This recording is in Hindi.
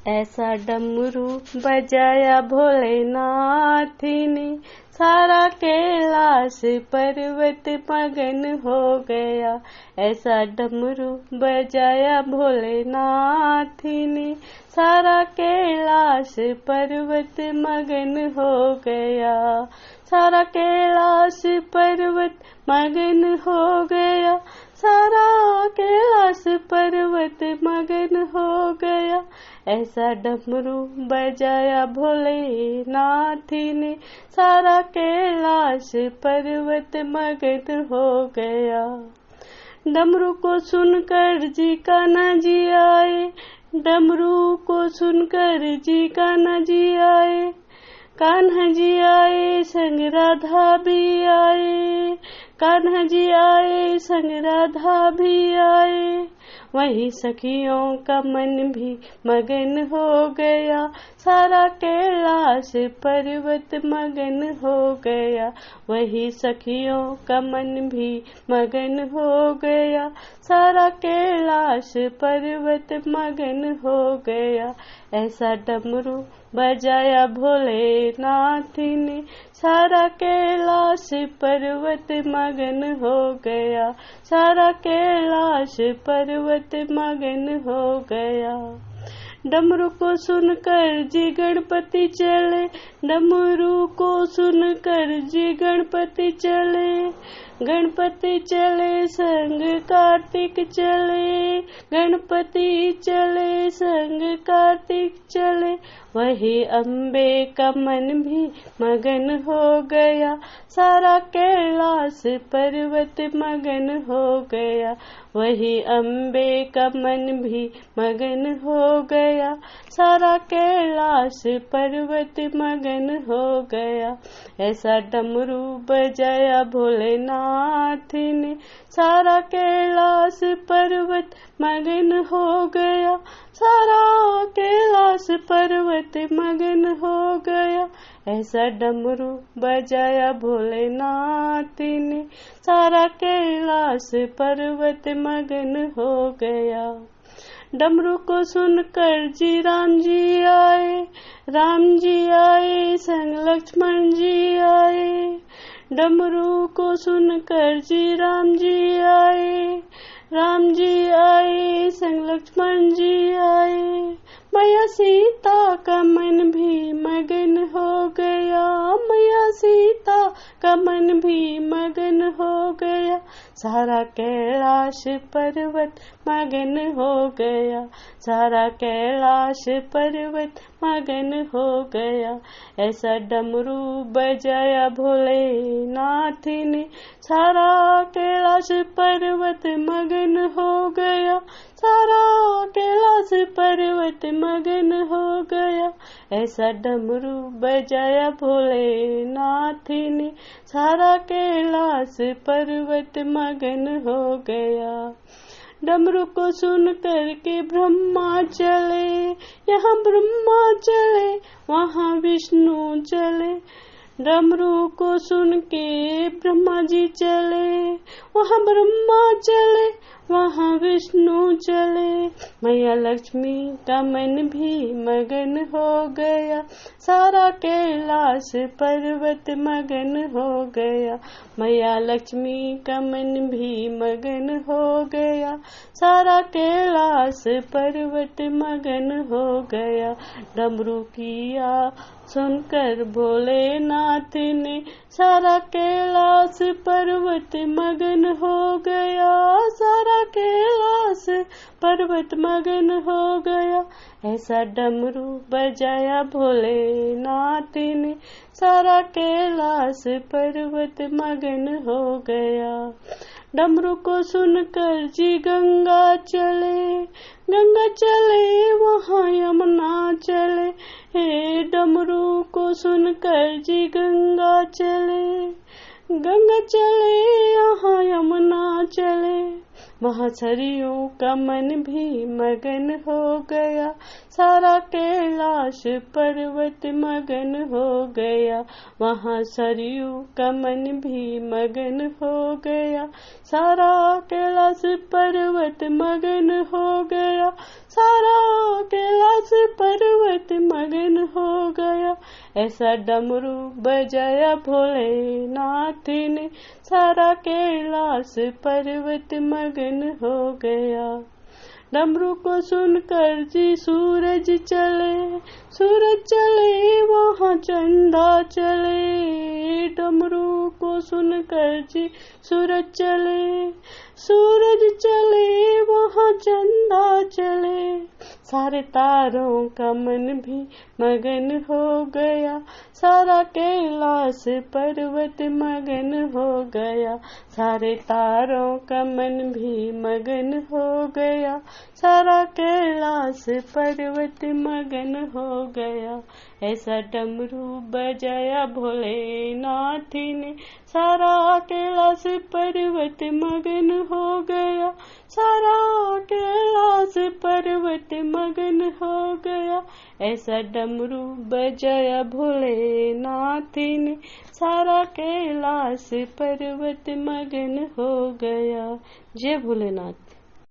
ऐसा डमरू बजाया भोलेनाथ ने, सारा कैलाश पर्वत मगन हो गया। ऐसा डमरू बजाया भोलेनाथ ने, सारा कैलाश पर्वत मगन हो गया। सारा कैलाश पर्वत मगन हो गया। सारा कैलाश पर्वत मगन हो गया। ऐसा डमरू बजाया भोलेनाथ ने, सारा कैलाश पर्वत मगन हो गया। डमरू को सुनकर जी कान्हा जी आए, डमरू को सुनकर जी कान्हा जी आए। कान्हा जी आए संग राधा भी आए, कान्हा जी आए संग राधा भी आए। वही सखियों का मन भी मगन हो गया। सारा कैलाश पर्वत मगन हो गया। वही सखियों का मन भी मगन हो गया। सारा कैलाश पर्वत मगन हो गया। ऐसा डमरू बजाया भोलेनाथ ने, सारा कैलाश पर्वत मगन हो गया। सारा कैलाश पर्वत मगन हो गया। डमरू को सुनकर जी गणपति चले, डमरू को सुनकर जी गणपति चले। गणपति चले संग कार्तिक चले, गणपति चले संग कार्तिक चले। वही अम्बे का मन भी मगन हो गया। सारा कैलाश पर्वत मगन हो गया। वही अम्बे का मन भी मगन हो गया। सारा कैलाश पर्वत मगन हो गया। ऐसा डमरू बजाया भोलेनाथ ने, सारा कैलाश पर्वत मगन हो गया। सारा कैलाश पर्वत मगन हो गया। ऐसा डमरू बजाया भोलेनाथ ने, सारा कैलाश पर्वत मगन हो गया। डमरू को सुनकर जी राम जी आए, राम जी आए संग लक्ष्मण जी आए। डमरू को सुनकर जी राम जी आए, राम जी आए संग लक्ष्मण जी आए। मैया सीता का मन भी मगन हो गया। मैया सीता का मन भी मगन हो गया। सारा कैलाश पर्वत मगन हो गया। सारा कैलाश पर्वत मगन हो गया। ऐसा डमरू बजाया भोलेनाथ ने, सारा कैलाश पर्वत मगन हो गया। सारा कैलाश पर्वत मगन हो गया। ऐसा डमरू बजाया भोलेनाथ ने, सारा कैलाश पर्वत मगन हो गया। डमरू को सुन कर के ब्रह्मा चले, यहाँ ब्रह्मा चले वहाँ विष्णु चले। डमरू को सुन के ब्रह्मा जी चले, वहाँ ब्रह्मा चले वहाँ विष्णु चले। मैया लक्ष्मी का मन भी मगन हो गया। सारा कैलाश पर्वत मगन हो गया। मैया लक्ष्मी का मन भी मगन हो गया। सारा कैलाश पर्वत मगन हो गया। डमरू किया सुनकर भोलेनाथ ने, सारा कैलाश पर्वत मगन हो गया। सारा कैलाश पर्वत मगन हो गया। ऐसा डमरू बजाया भोलेनाथ ने, सारा कैलाश पर्वत मगन हो गया। डमरू को सुनकर जी गंगा चले, गंगा चले वहाँ यमुना चले। हे डमरू को सुनकर जी गंगा चले, गंगा चले यहाँ यमुना चले। वहाँ सरयू का मन भी मगन हो गया। सारा कैलाश पर्वत मगन हो गया। वहाँ सरयू का मन भी मगन हो गया। सारा कैलाश पर्वत मगन हो गया। सारा कैलाश पर्वत मगन हो गया। ऐसा डमरू बजाया भोलेनाथ ने, सारा कैलाश पर्वत मगन हो गया। डमरू को सुनकर जी सूरज चले वहाँ चंदा चले। डमरू को सुनकर जी सूरज चले वहाँ चंदा चले। सारे तारों का मन भी मगन हो गया, सारा कैलाश पर्वत मगन हो गया। सारे तारों का मन भी मगन हो गया, सारा कैलाश पर्वत मगन हो गया। ऐसा डमरू बजाया भोलेनाथ ने, सारा कैलाश पर्वत मगन हो गया। सारा कैलाश पर्वत मगन हो गया। ऐसा डमरू बजाया भोलेनाथ ने, सारा कैलाश पर्वत मगन हो गया। जय भोलेनाथ।